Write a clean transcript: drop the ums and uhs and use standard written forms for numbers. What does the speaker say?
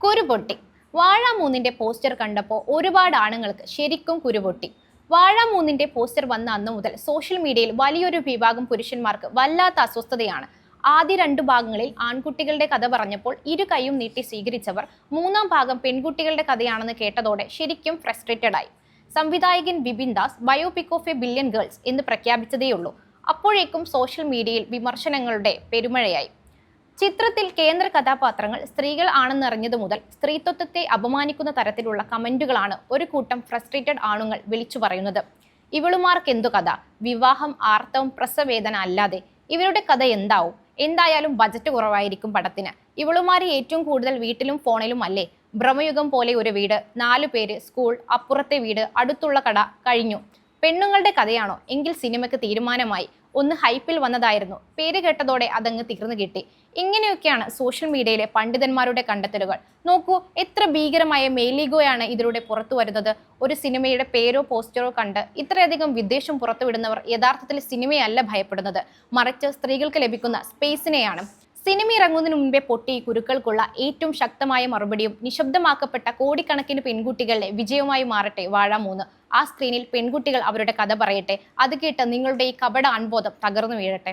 കുരുപൊട്ടി. വാഴ 3ന്റെ പോസ്റ്റർ കണ്ടപ്പോൾ ഒരുപാട് ആണുങ്ങൾക്ക് ശരിക്കും കുരുപൊട്ടി. വാഴ 3ന്റെ പോസ്റ്റർ വന്ന അന്നു മുതൽ സോഷ്യൽ മീഡിയയിൽ വലിയൊരു വിഭാഗം പുരുഷന്മാർക്ക് വല്ലാത്ത അസ്വസ്ഥതയാണ്. ആദ്യ 2 ഭാഗങ്ങളിൽ ആൺകുട്ടികളുടെ കഥ പറഞ്ഞപ്പോൾ ഇരു കൈയും നീട്ടി സ്വീകരിച്ചവർ 3ാം ഭാഗം പെൺകുട്ടികളുടെ കഥയാണെന്ന് കേട്ടതോടെ ശരിക്കും ഫ്രസ്ട്രേറ്റഡ് ആയി. സംവിധായകൻ Vipin Das biopic of A billion girls എന്ന് പ്രഖ്യാപിച്ചതേയുള്ളൂ. അപ്പോഴേക്കും സോഷ്യൽ മീഡിയയിൽ വിമർശനങ്ങളുടെ പെരുമഴയായി. ചിത്രത്തിൽ കേന്ദ്ര കഥാപാത്രങ്ങൾ സ്ത്രീകൾ ആണെന്നറിഞ്ഞതു മുതൽ സ്ത്രീത്വത്തെ അപമാനിക്കുന്ന തരത്തിലുള്ള കമന്റുകളാണ് ഒരു കൂട്ടം ഫ്രസ്ട്രേറ്റഡ് ആണുങ്ങൾ വിളിച്ചു പറയുന്നത്. ഇവളുമാർക്കെന്തു കഥ? വിവാഹം, ആർത്തവം, പ്രസവേദന അല്ലാതെ ഇവരുടെ കഥ എന്താവും? എന്തായാലും ബജറ്റ് കുറവായിരിക്കും പടത്തിന്. ഇവളുമാര് ഏറ്റവും കൂടുതൽ വീട്ടിലും ഫോണിലും അല്ലേ? ഭ്രമയുഗം പോലെ ഒരു വീട്, 4 പേര്, സ്കൂൾ, അപ്പുറത്തെ വീട്, അടുത്തുള്ള കട, കഴിഞ്ഞു. പെണ്ണുങ്ങളുടെ കഥയാണോ? എങ്കിൽ സിനിമയ്ക്ക് തീരുമാനമായി. ഒന്ന് ഹൈപ്പിൽ വന്നതായിരുന്നു, പേര് കേട്ടതോടെ അതങ്ങ് തീർന്നു കിട്ടി. ഇങ്ങനെയൊക്കെയാണ് സോഷ്യൽ മീഡിയയിലെ പണ്ഡിതന്മാരുടെ കണ്ടെത്തലുകൾ. നോക്കൂ, എത്ര ഭീകരമായ മേലീഗോയാണ് ഇതിലൂടെ പുറത്തു വരുന്നത്. ഒരു സിനിമയുടെ പേരോ പോസ്റ്ററോ കണ്ട് ഇത്രയധികം വിദ്വേഷം പുറത്തുവിടുന്നവർ യഥാർത്ഥത്തിൽ സിനിമയല്ല ഭയപ്പെടുന്നത്, മറിച്ച് സ്ത്രീകൾക്ക് ലഭിക്കുന്ന സ്പേസിനെയാണ്. സിനിമ ഇറങ്ങുന്നതിന് മുൻപേ പൊട്ടി കുരുക്കൾക്കുള്ള ഏറ്റവും ശക്തമായ മറുപടിയും നിശബ്ദമാക്കപ്പെട്ട കോടിക്കണക്കിന് പെൺകുട്ടികളുടെ വിജയമായി മാറട്ടെ വാഴ 3. ആ സ്ക്രീനിൽ പെൺകുട്ടികൾ അവരുടെ കഥ പറയട്ടെ. അത് കേട്ട് നിങ്ങളുടെ ഈ കപട അൺബോധം തകർന്നു വീഴട്ടെ.